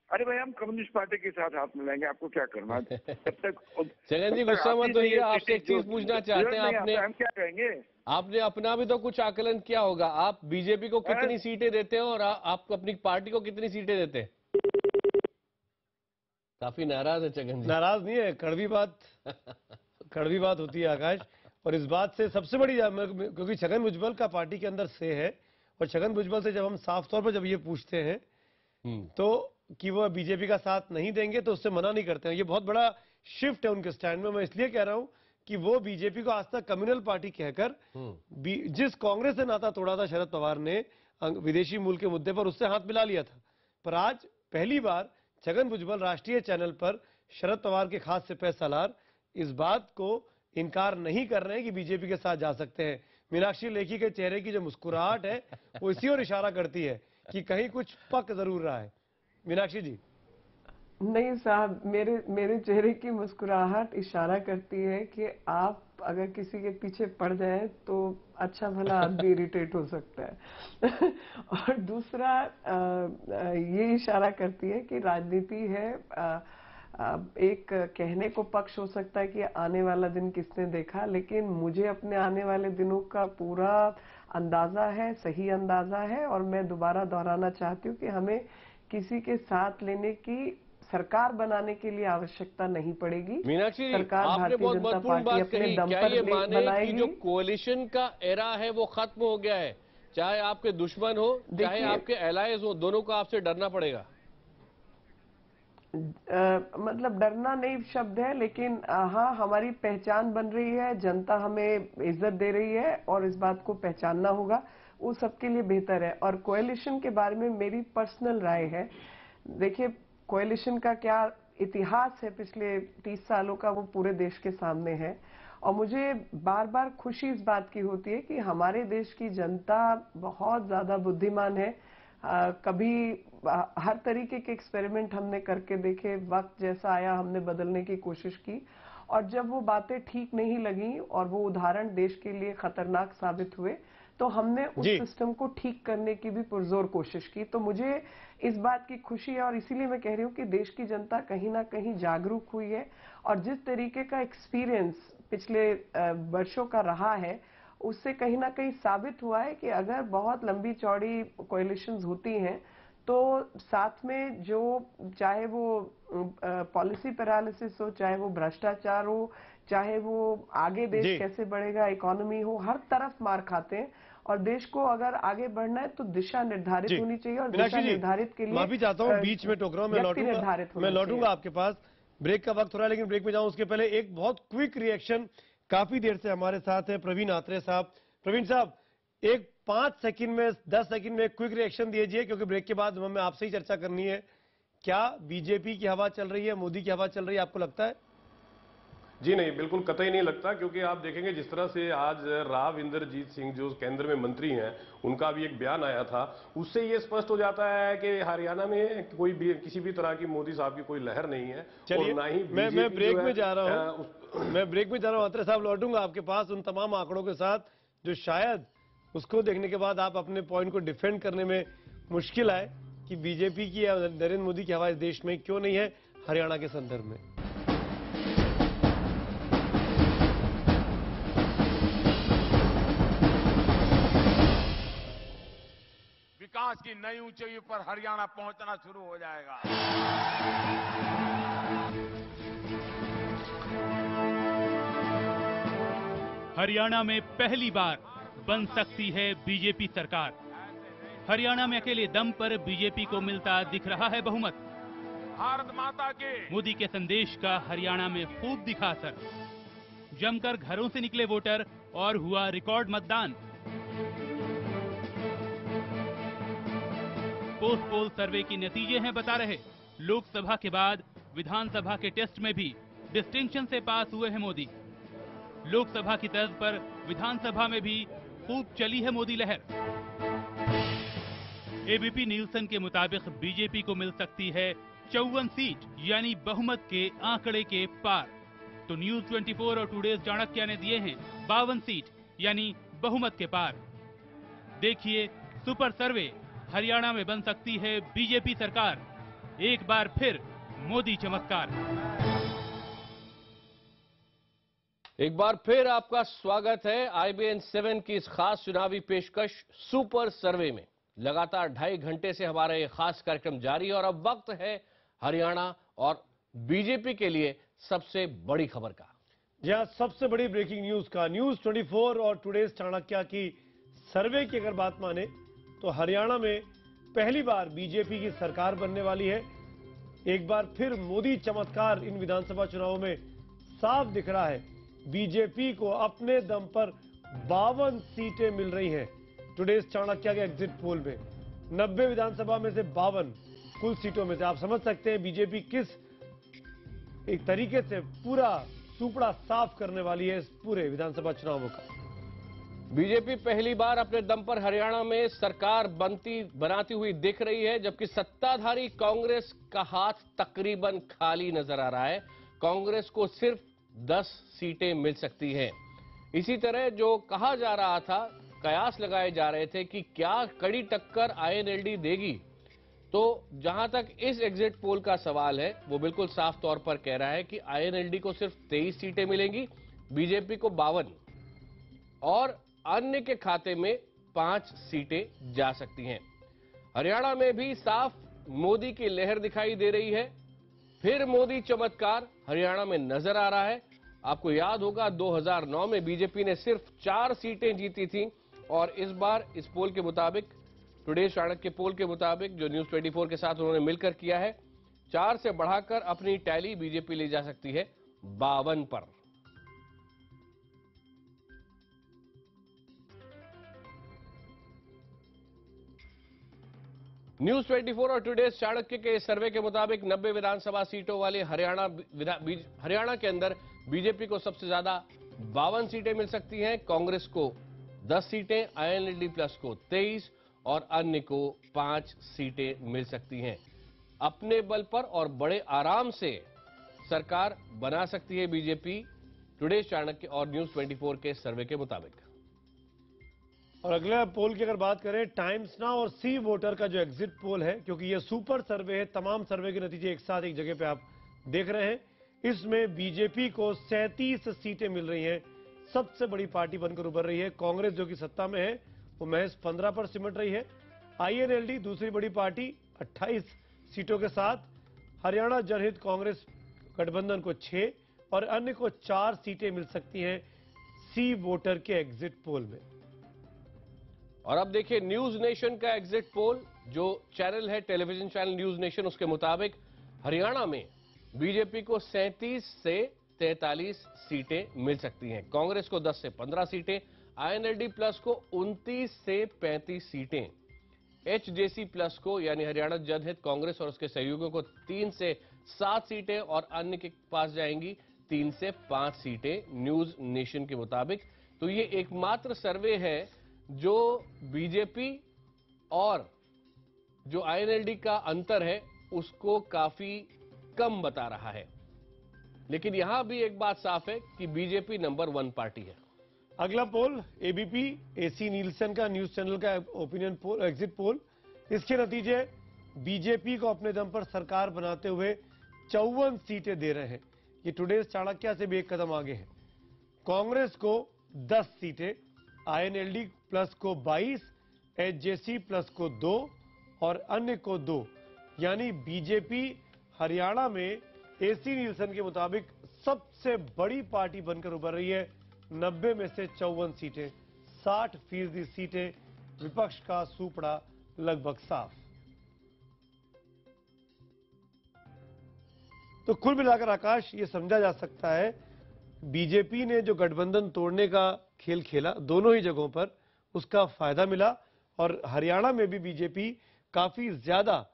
अरे भाई, हम कम्युनिस्ट पार्टी के साथ हाथ मिलाएंगे, आपको क्या करना है? जब तक जगन जी गुस्सा मत होइए, आपसे एक चीज पूछना चाहते हैं। आपने हम क्या कहेंगे? आपने अपना भी तो कुछ आकलन किया होगा। आप बीजेपी को कितनी सीटें देते हैं और आप अपनी पार्टी को कितनी सीटें देते हैं? काफी नाराज है जगन जी। नाराज नहीं है, कड़वी बात होती है आकाश। और इस बात से सबसे बड़ी, क्योंकि छगन भुजबल का पार्टी के अंदर से है, और छगन भुजबल से जब हम साफ तौर पर जब ये पूछते हैं तो कि वो बीजेपी का साथ नहीं देंगे, तो उससे मना नहीं करते हैं। ये बहुत बड़ा शिफ्ट है उनके स्टैंड में। मैं इसलिए कह रहा हूं कि वो बीजेपी को आज तक कम्युनल पार्टी कहकर जिस कांग्रेस से नाता तोड़ा था शरद पवार ने विदेशी मूल के मुद्दे पर, उससे हाथ मिला लिया था। पर आज पहली बार छगन भुजबल राष्ट्रीय चैनल पर शरद पवार के खास सिपह सालार इस बात को इनकार नहीं कर रहे हैं कि बीजेपी के साथ जा सकते हैं। मीनाक्षी लेखी के चेहरे की जो मुस्कुराहट है वो इसी ओर इशारा करती है कि कहीं कुछ पक जरूर रहा है। मीनाक्षी जी? नहीं साहब, मेरे चेहरे की मुस्कुराहट इशारा करती है कि आप अगर किसी के पीछे पड़ जाए तो अच्छा भला आदमी इरिटेट हो सकता है। और दूसरा ये इशारा करती है कि राजनीति है, एक कहने को पक्ष हो सकता है कि आने वाला दिन किसने देखा, लेकिन मुझे अपने आने वाले दिनों का पूरा अंदाजा है, सही अंदाजा है। और मैं दोबारा दोहराना चाहती हूँ कि हमें किसी के साथ लेने की, सरकार बनाने के लिए आवश्यकता नहीं पड़ेगी। मीनाक्षी जी, सरकार आपने भारतीय बहुत जनता महत्वपूर्ण पार्टी बात अपने कही। दम क्या पर ये माने कि बनाएगी। जो कोalition का एरा है वो खत्म हो गया है? चाहे आपके दुश्मन हो, चाहे आपके एलाइज हो, दोनों को आपसे डरना पड़ेगा? मतलब डरना नहीं शब्द है, लेकिन हाँ, हमारी पहचान बन रही है, जनता हमें इज्जत दे रही है और इस बात को पहचानना होगा, वो सबके लिए बेहतर है। और कोएलिशन के बारे में मेरी पर्सनल राय है। देखिए, कोएलिशन का क्या इतिहास है पिछले 30 सालों का, वो पूरे देश के सामने है। और मुझे बार बार खुशी इस बात की होती है कि हमारे देश की जनता बहुत ज्यादा बुद्धिमान है। कभी हर तरीके के एक्सपेरिमेंट हमने करके देखे, वक्त जैसा आया हमने बदलने की कोशिश की, और जब वो बातें ठीक नहीं लगी और वो उदाहरण देश के लिए खतरनाक साबित हुए, तो हमने उस जी। सिस्टम को ठीक करने की भी पुरजोर कोशिश की। तो मुझे इस बात की खुशी है और इसीलिए मैं कह रही हूँ कि देश की जनता कहीं ना कहीं जागरूक हुई है और जिस तरीके का एक्सपीरियंस पिछले वर्षों का रहा है उससे कहीं ना कहीं साबित हुआ है कि अगर बहुत लंबी चौड़ी कोएलिशंस होती हैं तो साथ में जो चाहे वो पॉलिसी पैरालिसिस हो, चाहे वो भ्रष्टाचार हो, चाहे वो आगे जी। देश कैसे बढ़ेगा, इकोनॉमी हो, हर तरफ मार खाते हैं। और देश को अगर आगे बढ़ना है तो दिशा निर्धारित जी होनी चाहिए और मीनाक्षी दिशा जी, निर्धारित के लिए माफी चाहता हूँ बीच में टोक रहा हूँ, व्यक्ति निर्धारित होना मैं लौटूंगा चाहिए। आपके पास। ब्रेक का वक्त हो रहा है लेकिन ब्रेक में जाऊं उसके पहले एक बहुत क्विक रिएक्शन, काफी देर से हमारे साथ है प्रवीण आत्रे साहब। प्रवीण साहब, एक 5 सेकंड में 10 सेकंड में एक क्विक रिएक्शन दीजिए क्योंकि ब्रेक के बाद हमें आपसे ही चर्चा करनी है। क्या बीजेपी की हवा चल रही है, मोदी की हवा चल रही है, आपको लगता है? जी नहीं, बिल्कुल कतई नहीं लगता, क्योंकि आप देखेंगे जिस तरह से आज राव इंद्रजीत सिंह जो केंद्र में मंत्री हैं, उनका भी एक बयान आया था, उससे ये स्पष्ट हो जाता है कि हरियाणा में कोई भी किसी भी तरह की मोदी साहब की कोई लहर नहीं है। चलिए, और ना ही मैं ब्रेक में जा रहा हूँ। मैं ब्रेक में जा रहा हूँ। अत्रे साहब, लौटूंगा आपके पास उन तमाम आंकड़ों के साथ जो शायद उसको देखने के बाद आप अपने पॉइंट को डिफेंड करने में मुश्किल आए कि बीजेपी की या नरेंद्र मोदी की हवा इस देश में क्यों नहीं है हरियाणा के संदर्भ में। विकास की नई ऊंचाइयों पर हरियाणा पहुंचना शुरू हो जाएगा। हरियाणा में पहली बार बन सकती है बीजेपी सरकार। हरियाणा में अकेले दम पर बीजेपी को मिलता दिख रहा है बहुमत। भारत माता के मोदी के संदेश का हरियाणा में खूब दिखा असर। जमकर घरों से निकले वोटर और हुआ रिकॉर्ड मतदान। पोस्ट पोल सर्वे के नतीजे हैं बता रहे, लोकसभा के बाद विधानसभा के टेस्ट में भी डिस्टिंक्शन से पास हुए हैं मोदी। लोकसभा की तर्ज पर विधानसभा में भी खूब चली है मोदी लहर। एबीपी नीलसन के मुताबिक बीजेपी को मिल सकती है 54 सीट, यानी बहुमत के आंकड़े के पार। तो न्यूज 24 और टुडेज चाणक्य ने दिए हैं 52 सीट, यानी बहुमत के पार। देखिए सुपर सर्वे, हरियाणा में बन सकती है बीजेपी सरकार। एक बार फिर मोदी चमत्कार। एक बार फिर आपका स्वागत है IBN 7 की इस खास चुनावी पेशकश सुपर सर्वे में। लगातार 2.5 घंटे से हमारा ये खास कार्यक्रम जारी है और अब वक्त है हरियाणा और बीजेपी के लिए सबसे बड़ी खबर का। जहां सबसे बड़ी ब्रेकिंग न्यूज का, न्यूज 24 और टुडेज चाणक्य की सर्वे की अगर बात माने तो हरियाणा में पहली बार बीजेपी की सरकार बनने वाली है। एक बार फिर मोदी चमत्कार इन विधानसभा चुनावों में साफ दिख रहा है। बीजेपी को अपने दम पर 52 सीटें मिल रही हैं। टुडेज चाणक्य के एग्जिट पोल में 90 विधानसभा में से 52 कुल सीटों में से आप समझ सकते हैं बीजेपी किस एक तरीके से पूरा सुपड़ा साफ करने वाली है इस पूरे विधानसभा चुनावों का। बीजेपी पहली बार अपने दम पर हरियाणा में सरकार बनाती हुई दिख रही है, जबकि सत्ताधारी कांग्रेस का हाथ तकरीबन खाली नजर आ रहा है। कांग्रेस को सिर्फ 10 सीटें मिल सकती हैं। इसी तरह जो कहा जा रहा था, कयास लगाए जा रहे थे कि क्या कड़ी टक्कर INLD देगी, तो जहां तक इस एग्जिट पोल का सवाल है वो बिल्कुल साफ तौर पर कह रहा है कि INLD को सिर्फ 23 सीटें मिलेंगी, बीजेपी को 52 और अन्य के खाते में 5 सीटें जा सकती हैं। हरियाणा में भी साफ मोदी की लहर दिखाई दे रही है। फिर मोदी चमत्कार हरियाणा में नजर आ रहा है। आपको याद होगा 2009 में बीजेपी ने सिर्फ 4 सीटें जीती थी और इस बार इस पोल के मुताबिक, टुडेज चाणक्य पोल के मुताबिक जो न्यूज 24 के साथ उन्होंने मिलकर किया है, 4 से बढ़ाकर अपनी टैली बीजेपी ले जा सकती है 52 पर। न्यूज 24 और टुडेज चाणक्य के सर्वे के मुताबिक 90 विधानसभा सीटों वाले हरियाणा के अंदर बीजेपी को सबसे ज्यादा 52 सीटें मिल सकती हैं, कांग्रेस को 10 सीटें, INLD प्लस को 23 और अन्य को 5 सीटें मिल सकती हैं। अपने बल पर और बड़े आराम से सरकार बना सकती है बीजेपी, टुडेज चाणक्य और न्यूज 24 के सर्वे के मुताबिक। और अगला पोल की अगर बात करें, टाइम्स नाउ और सी वोटर का जो एग्जिट पोल है, क्योंकि ये सुपर सर्वे है, तमाम सर्वे के नतीजे एक साथ एक जगह पे आप देख रहे हैं, इसमें बीजेपी को 37 सीटें मिल रही हैं, सबसे बड़ी पार्टी बनकर उभर रही है। कांग्रेस जो कि सत्ता में है वो महज 15 पर सिमट रही है। आईएनएलडी दूसरी बड़ी पार्टी 28 सीटों के साथ, हरियाणा जनहित कांग्रेस गठबंधन को 6 और अन्य को 4 सीटें मिल सकती हैं सी वोटर के एग्जिट पोल में। और अब देखिए न्यूज नेशन का एग्जिट पोल, जो चैनल है टेलीविजन चैनल न्यूज नेशन, उसके मुताबिक हरियाणा में बीजेपी को 37 से 43 सीटें मिल सकती हैं, कांग्रेस को 10 से 15 सीटें, आईएनएलडी प्लस को 29 से 35 सीटें, एचजेसी प्लस को यानी हरियाणा जनहित कांग्रेस और उसके सहयोगियों को 3 से 7 सीटें और अन्य के पास जाएंगी 3 से 5 सीटें न्यूज नेशन के मुताबिक। तो ये एकमात्र सर्वे है जो बीजेपी और जो आईएनएलडी का अंतर है उसको काफी कम बता रहा है। लेकिन यहां भी एक बात साफ है कि बीजेपी नंबर 1 पार्टी है। अगला पोल एबीपी एसी नीलसन का न्यूज चैनल का ओपिनियन पोल, एग्जिट पोल, इसके नतीजे बीजेपी को अपने दम पर सरकार बनाते हुए 54 सीटें दे रहे हैं। ये टुडेज चाणक्य से भी एक कदम आगे है। कांग्रेस को 10 सीटें, आईएनएलडी प्लस को 22, एचजेसी प्लस को 2 और अन्य को 2, यानी बीजेपी हरियाणा में एसी नीलसन के मुताबिक सबसे बड़ी पार्टी बनकर उभर रही है। 90 में से 54 सीटें, 60% सीटें, विपक्ष का सूपड़ा लगभग साफ। तो कुल मिलाकर आकाश ये समझा जा सकता है बीजेपी ने जो गठबंधन तोड़ने का खेल खेला दोनों ही जगहों पर, उसका फायदा मिला और हरियाणा में भी बीजेपी काफी ज्यादा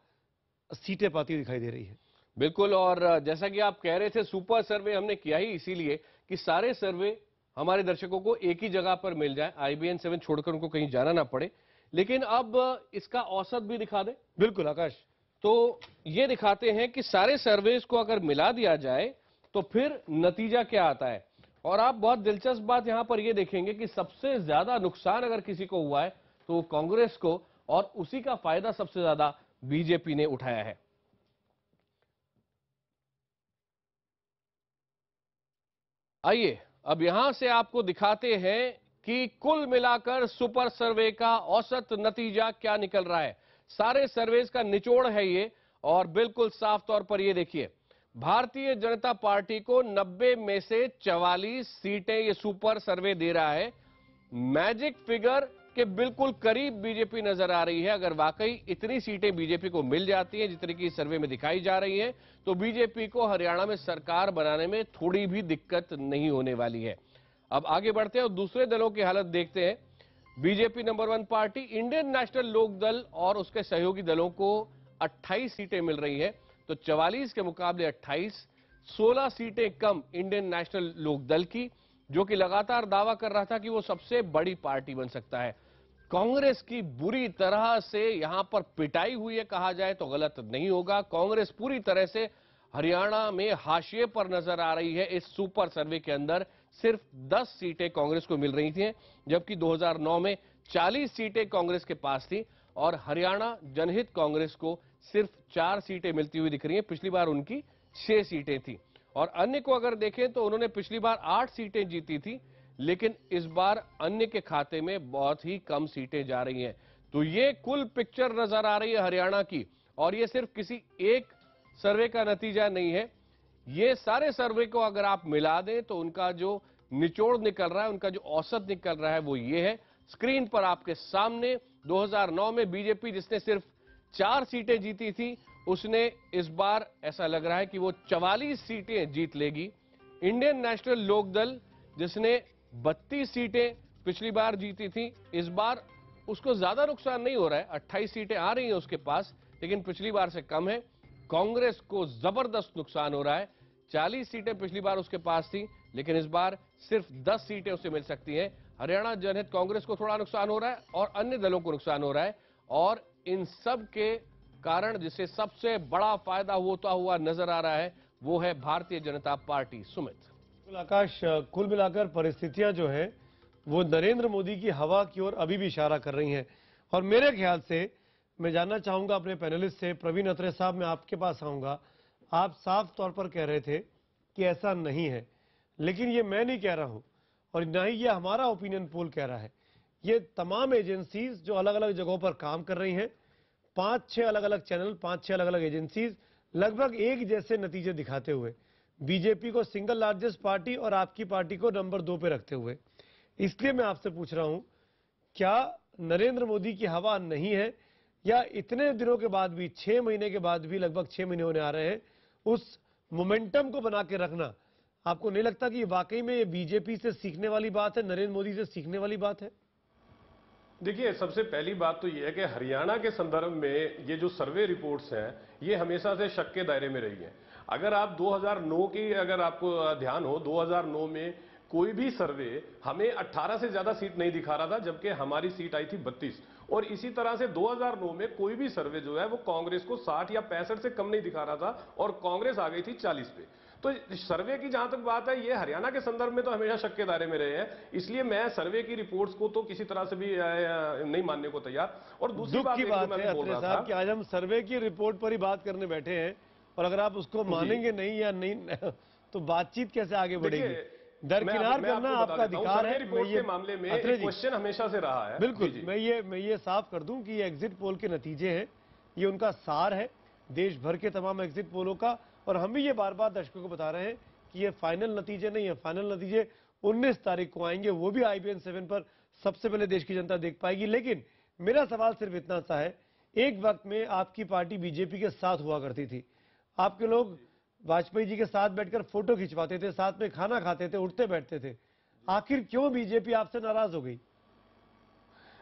सीटें पाती दिखाई दे रही है। बिल्कुल, और जैसा कि आप कह रहे थे सुपर सर्वे हमने किया ही इसीलिए कि सारे सर्वे हमारे दर्शकों को एक ही जगह पर मिल जाए, IBN 7 छोड़कर उनको कहीं जाना ना पड़े। लेकिन अब इसका औसत भी दिखा दे। बिल्कुल आकाश, तो ये दिखाते हैं कि सारे सर्वेस को अगर मिला दिया जाए तो फिर नतीजा क्या आता है। और आप बहुत दिलचस्प बात यहां पर ये देखेंगे कि सबसे ज्यादा नुकसान अगर किसी को हुआ है तो कांग्रेस को, और उसी का फायदा सबसे ज्यादा बीजेपी ने उठाया है। आइए अब यहां से आपको दिखाते हैं कि कुल मिलाकर सुपर सर्वे का औसत नतीजा क्या निकल रहा है। सारे सर्वेस का निचोड़ है ये, और बिल्कुल साफ तौर पर ये देखिए, भारतीय जनता पार्टी को 90 में से 44 सीटें ये सुपर सर्वे दे रहा है। मैजिक फिगर के बिल्कुल करीब बीजेपी नजर आ रही है। अगर वाकई इतनी सीटें बीजेपी को मिल जाती हैं जितनी की सर्वे में दिखाई जा रही है, तो बीजेपी को हरियाणा में सरकार बनाने में थोड़ी भी दिक्कत नहीं होने वाली है। अब आगे बढ़ते हैं और दूसरे दलों की हालत देखते हैं। BJP number 1 party Indian national लोक दल और उसके सहयोगी दलों को 28 सीटें मिल रही हैं, तो 44 के मुकाबले 28, 16 सीटें कम इंडियन नेशनल लोक दल की, जो कि लगातार दावा कर रहा था कि वो सबसे बड़ी पार्टी बन सकता है। कांग्रेस की बुरी तरह से यहां पर पिटाई हुई है, कहा जाए तो गलत नहीं होगा। कांग्रेस पूरी तरह से हरियाणा में हाशिए पर नजर आ रही है। इस सुपर सर्वे के अंदर सिर्फ 10 सीटें कांग्रेस को मिल रही थी, जबकि 2009 में 40 सीटें कांग्रेस के पास थी और हरियाणा जनहित कांग्रेस को सिर्फ 4 सीटें मिलती हुई दिख रही हैं। पिछली बार उनकी 6 सीटें थी। और अन्य को अगर देखें तो उन्होंने पिछली बार 8 सीटें जीती थी, लेकिन इस बार अन्य के खाते में बहुत ही कम सीटें जा रही हैं। तो ये कुल पिक्चर नजर आ रही है हरियाणा की, और ये सिर्फ किसी एक सर्वे का नतीजा नहीं है। ये सारे सर्वे को अगर आप मिला दें तो उनका जो निचोड़ निकल रहा है, उनका जो औसत निकल रहा है, वो ये है स्क्रीन पर आपके सामने। 2009 में बीजेपी जिसने सिर्फ 4 सीटें जीती थी, उसने इस बार ऐसा लग रहा है कि वो 44 सीटें जीत लेगी। इंडियन नेशनल लोक दल जिसने 32 सीटें पिछली बार जीती थी, इस बार उसको ज्यादा नुकसान नहीं हो रहा है, 28 सीटें आ रही हैं उसके पास, लेकिन पिछली बार से कम है। कांग्रेस को जबरदस्त नुकसान हो रहा है, 40 सीटें पिछली बार उसके पास थी, लेकिन इस बार सिर्फ 10 सीटें उसे मिल सकती हैं। हरियाणा जनहित कांग्रेस को थोड़ा नुकसान हो रहा है और अन्य दलों को नुकसान हो रहा है, और इन सब के कारण जिसे सबसे बड़ा फायदा होता हुआ नजर आ रहा है वो है भारतीय जनता पार्टी। सुमित। आकाश, कुल मिलाकर परिस्थितियां जो है वो नरेंद्र मोदी की हवा की ओर अभी भी इशारा कर रही हैं। और मेरे ख्याल से मैं जानना चाहूंगा अपने पैनलिस्ट से, प्रवीण अत्रे साहब, मैं आपके पास आऊंगा। आप साफ तौर पर कह रहे थे कि ऐसा नहीं है, लेकिन ये मैं नहीं कह रहा हूं और ना ही ये हमारा ओपिनियन पोल कह रहा है। ये तमाम एजेंसीज जो अलग अलग जगहों पर काम कर रही हैं, 5-6 अलग अलग चैनल, 5-6 अलग अलग एजेंसीज लगभग एक जैसे नतीजे दिखाते हुए बीजेपी को सिंगल लार्जेस्ट पार्टी और आपकी पार्टी को नंबर 2 पे रखते हुए, इसलिए मैं आपसे पूछ रहा हूं, क्या नरेंद्र मोदी की हवा नहीं है, या इतने दिनों के बाद भी, 6 महीने के बाद भी, लगभग 6 महीने होने आ रहे हैं, उस मोमेंटम को बना के रखना आपको नहीं लगता कि वाकई में ये बीजेपी से सीखने वाली बात है, नरेंद्र मोदी से सीखने वाली बात है? देखिए, सबसे पहली बात तो ये है कि हरियाणा के संदर्भ में ये जो सर्वे रिपोर्ट्स हैं, ये हमेशा से शक के दायरे में रही हैं। अगर आप 2009 की अगर आपको ध्यान हो, 2009 में कोई भी सर्वे हमें 18 से ज्यादा सीट नहीं दिखा रहा था, जबकि हमारी सीट आई थी 32। और इसी तरह से 2009 में कोई भी सर्वे जो है वो कांग्रेस को 60 या 65 से कम नहीं दिखा रहा था और कांग्रेस आ गई थी 40 पे। तो सर्वे की जहां तक बात है, ये हरियाणा के संदर्भ में तो हमेशा शक के दायरे में रहे हैं, इसलिए मैं सर्वे की रिपोर्ट्स को तो किसी तरह से भी नहीं मानने को तैयार। और दूसरी बात की बात है अत्रे साहब कि आज हम सर्वे की रिपोर्ट पर ही बात करने बैठे हैं, और अगर आप उसको मानेंगे नहीं या नहीं तो बातचीत कैसे आगे बढ़ेगी? दरकिनार करना आपका अधिकार है। रिपोर्ट के मामले में एक क्वेश्चन हमेशा से रहा है। बिल्कुल, मैं ये साफ कर दूं कि ये एग्जिट पोल के नतीजे हैं, ये उनका सार है देश भर के तमाम एग्जिट पोलों का, और हम भी ये बार बार दर्शकों को बता रहे हैं कि ये फाइनल नतीजे नहीं है। फाइनल नतीजे 19 तारीख को आएंगे, वो भी IBN 7 पर सबसे पहले देश की जनता देख पाएगी। लेकिन मेरा सवाल सिर्फ इतना सा है, एक वक्त में आपकी पार्टी बीजेपी के साथ हुआ करती थी, आपके लोग वाजपेयी जी के साथ बैठकर फोटो खिंचवाते थे, साथ में खाना खाते थे, उठते बैठते थे, आखिर क्यों बीजेपी आपसे नाराज हो गई?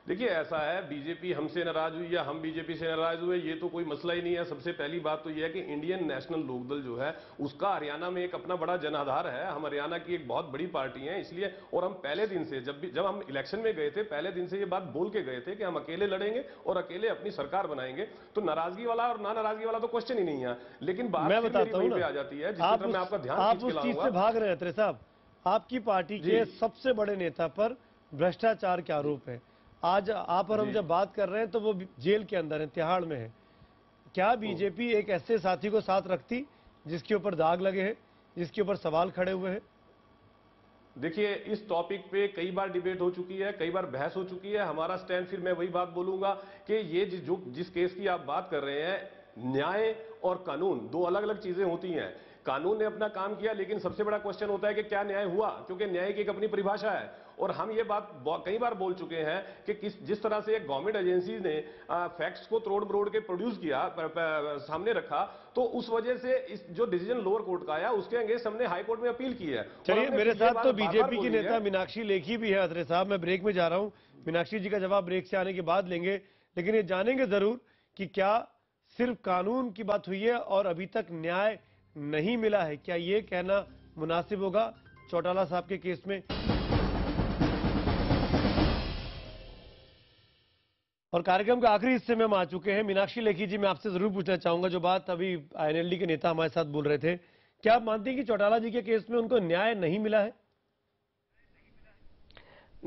देखिए, ऐसा है, बीजेपी हमसे नाराज हुई या हम बीजेपी से नाराज हुए, ये तो कोई मसला ही नहीं है। सबसे पहली बात तो ये है कि इंडियन नेशनल लोकदल जो है उसका हरियाणा में एक अपना बड़ा जनाधार है। हम हरियाणा की एक बहुत बड़ी पार्टी है, इसलिए, और हम पहले दिन से जब हम इलेक्शन में गए थे, पहले दिन से ये बात बोल के गए थे कि हम अकेले लड़ेंगे और अकेले अपनी सरकार बनाएंगे। तो नाराजगी वाला और ना नाराजगी वाला तो क्वेश्चन ही नहीं है। लेकिन बात मैं बताता हूं आ जाती है, आप उस चीज से भाग रहे हैं अत्रे साहब। आपकी पार्टी के सबसे बड़े नेता पर भ्रष्टाचार के आरोप है। आज आप और हम जब बात कर रहे हैं तो वो जेल के अंदर है, तिहाड़ में है। क्या बीजेपी एक ऐसे साथी को साथ रखती जिसके ऊपर दाग लगे हैं, जिसके ऊपर सवाल खड़े हुए हैं? देखिए, इस टॉपिक पे कई बार डिबेट हो चुकी है, कई बार बहस हो चुकी है। हमारा स्टैंड, फिर मैं वही बात बोलूंगा कि ये जिस केस की आप बात कर रहे हैं, न्याय और कानून दो अलग अलग चीजें होती हैं। कानून ने अपना काम किया, लेकिन सबसे बड़ा क्वेश्चन होता है कि क्या न्याय हुआ, क्योंकि न्याय की एक अपनी परिभाषा है। और हम ये बात कई बार बोल चुके हैं कि जिस तरह से एक गवर्नमेंट एजेंसी ने फैक्ट्स को तोड़ मरोड़ के प्रोड्यूस किया, सामने रखा, तो उस वजह से इस जो डिसीजन लोअर कोर्ट का आया उसके अगेंस्ट हमने हाई कोर्ट में अपील की है। चलिए, मेरे साथ तो बीजेपी की नेता मीनाक्षी लेखी भी है। अत्रे साहब, मैं ब्रेक में जा रहा हूं, मीनाक्षी जी का जवाब ब्रेक से आने के बाद लेंगे, लेकिन ये जानेंगे जरूर कि क्या सिर्फ कानून की बात हुई है और अभी तक न्याय नहीं मिला है? क्या ये कहना मुनासिब होगा चौटाला साहब के केस में? और कार्यक्रम के आखिरी हिस्से में हम आ चुके हैं। मीनाक्षी लेखी जी, मैं आपसे जरूर पूछना चाहूंगा, जो बात अभी INLD के नेता हमारे साथ बोल रहे थे, क्या आप मानते हैं कि चौटाला जी के केस में उनको न्याय नहीं मिला है?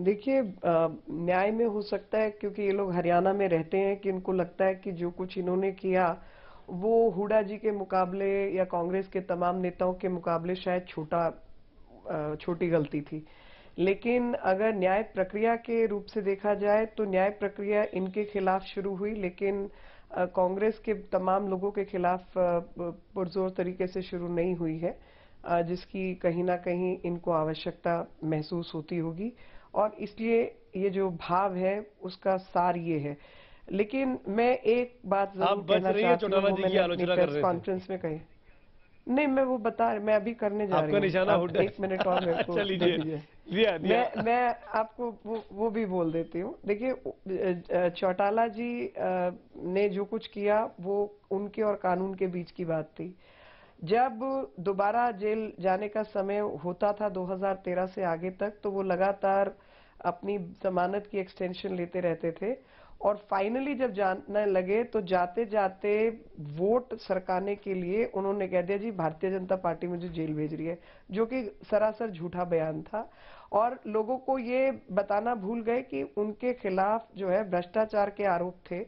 देखिए, न्याय में हो सकता है क्योंकि ये लोग हरियाणा में रहते हैं कि इनको लगता है कि जो कुछ इन्होंने किया वो हुड्डा जी के मुकाबले या कांग्रेस के तमाम नेताओं के मुकाबले शायद छोटी गलती थी। लेकिन अगर न्याय प्रक्रिया के रूप से देखा जाए तो न्याय प्रक्रिया इनके खिलाफ शुरू हुई, लेकिन कांग्रेस के तमाम लोगों के खिलाफ पुरजोर तरीके से शुरू नहीं हुई है, जिसकी कहीं ना कहीं इनको आवश्यकता महसूस होती होगी, और इसलिए ये जो भाव है उसका सार ये है। लेकिन मैं एक बात जरूर कहना चाहती हूँ, मैंने अपनी प्रेस कॉन्फ्रेंस में कही नहीं, मैं अभी करने जा रही हूँ, 1 मिनट और मेरे को दे दीजिए। मैं आपको वो भी बोल देती हूँ। देखिए, चौटाला जी ने जो कुछ किया वो उनके और कानून के बीच की बात थी। जब दोबारा जेल जाने का समय होता था 2013 से आगे तक, तो वो लगातार अपनी जमानत की एक्सटेंशन लेते रहते थे, और फाइनली जब जाने लगे तो जाते जाते वोट सरकाने के लिए उन्होंने कह दिया जी भारतीय जनता पार्टी मुझे जेल भेज रही है, जो कि सरासर झूठा बयान था। और लोगों को ये बताना भूल गए कि उनके खिलाफ जो है भ्रष्टाचार के आरोप थे,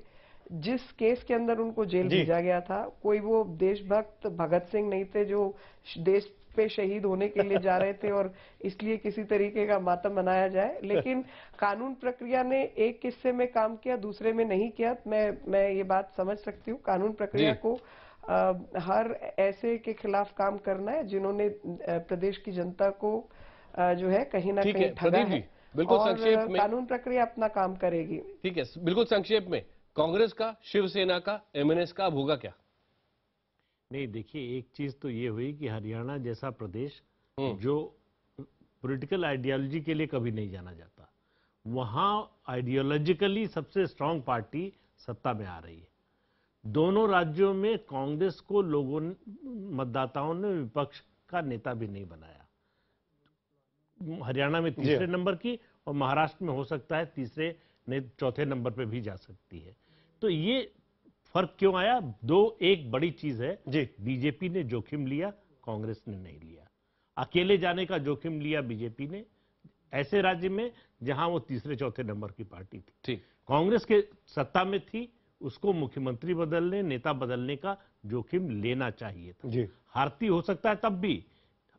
जिस केस के अंदर उनको जेल भेजा गया था। कोई वो देशभक्त भगत सिंह नहीं थे जो देश पे शहीद होने के लिए जा रहे थे और इसलिए किसी तरीके का मातम मनाया जाए, लेकिन कानून प्रक्रिया ने एक किस्से में काम किया, दूसरे में नहीं किया। मैं ये बात समझ सकती हूँ। कानून प्रक्रिया को हर ऐसे के खिलाफ काम करना है जिन्होंने प्रदेश की जनता को जो है कहीं ना कहीं ठगा है। बिल्कुल और संक्षेप में कानून प्रक्रिया अपना काम करेगी। ठीक है, बिल्कुल संक्षेप में कांग्रेस का, शिवसेना का, एमएनएस का होगा क्या? नहीं, देखिए, एक चीज तो ये हुई कि हरियाणा जैसा प्रदेश जो पॉलिटिकल आइडियोलॉजी के लिए कभी नहीं जाना जाता, वहां आइडियोलॉजिकली सबसे स्ट्रांग पार्टी सत्ता में आ रही है। दोनों राज्यों में कांग्रेस को लोगों मतदाताओं ने विपक्ष का नेता भी नहीं बनाया। हरियाणा में तीसरे नंबर की और महाराष्ट्र में हो सकता है तीसरे ने चौथे नंबर पे भी जा सकती है। तो ये फर्क क्यों आया? एक बड़ी चीज है जी, बीजेपी ने जोखिम लिया, कांग्रेस ने नहीं लिया। अकेले जाने का जोखिम लिया बीजेपी ने ऐसे राज्य में जहां वो तीसरे चौथे नंबर की पार्टी थी। ठीक, कांग्रेस के सत्ता में थी, उसको मुख्यमंत्री बदलने, नेता बदलने का जोखिम लेना चाहिए था जी। हारती हो सकता है तब भी,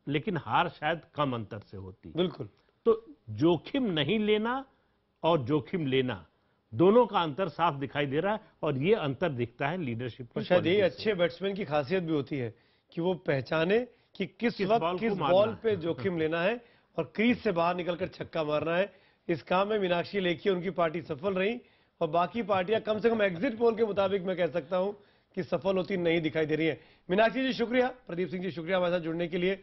लेकिन हार शायद कम अंतर से होती। बिल्कुल। तो जोखिम नहीं लेना और जोखिम लेना, दोनों का अंतर साफ दिखाई दे रहा है और ये अंतर दिखता है लीडरशिप की। शायद ये अच्छे बैट्समैन की खासियत भी होती है कि वो पहचाने कि किस वक्त किस बॉल पे जोखिम लेना है और क्रीज से बाहर निकलकर छक्का मारना है। इस काम में मीनाक्षी लेखी उनकी पार्टी सफल रही और बाकी पार्टियां कम से कम एग्जिट पोल के मुताबिक मैं कह सकता हूं कि सफल होती नहीं दिखाई दे रही है। मीनाक्षी जी शुक्रिया, प्रदीप सिंह जी शुक्रिया हमारे साथ जुड़ने के लिए।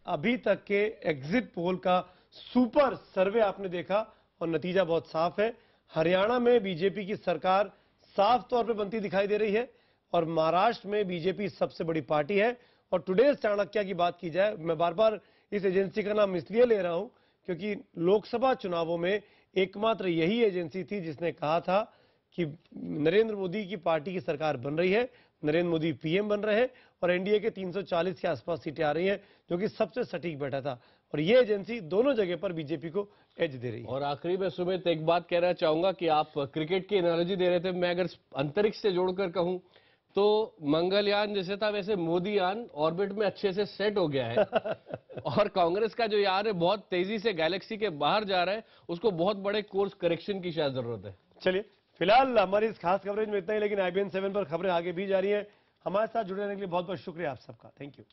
अभी तक के एग्जिट पोल का सुपर सर्वे आपने देखा और नतीजा बहुत साफ है। हरियाणा में बीजेपी की सरकार साफ तौर पे बनती दिखाई दे रही है और महाराष्ट्र में बीजेपी सबसे बड़ी पार्टी है। और टुडेज चाणक्य की बात की जाए, मैं बार बार इस एजेंसी का नाम इसलिए ले रहा हूं क्योंकि लोकसभा चुनावों में एकमात्र यही एजेंसी थी जिसने कहा था कि नरेंद्र मोदी की पार्टी की सरकार बन रही है, नरेंद्र मोदी पीएम बन रहे हैं और एनडीए के 340 के आसपास सीटें आ रही हैं, जो कि सबसे सटीक बैठा था। और ये एजेंसी दोनों जगह पर बीजेपी को एज दे रही है। और आखिरी में सुमित एक बात कहना चाहूंगा कि आप क्रिकेट की एनालॉजी दे रहे थे, मैं अगर अंतरिक्ष से जोड़कर कहूं तो मंगलयान जैसे था वैसे मोदी यान ऑर्बिट में अच्छे से सेट हो गया है और कांग्रेस का जो यान है बहुत तेजी से गैलेक्सी के बाहर जा रहा है, उसको बहुत बड़े कोर्स करेक्शन की शायद जरूरत है। चलिए, फिलहाल हमारी इस खास कवरेज में इतना ही, लेकिन IBN 7 पर खबरें आगे भी जारी हैं। हमारे साथ जुड़ने के लिए बहुत बहुत शुक्रिया आप सबका। Thank you.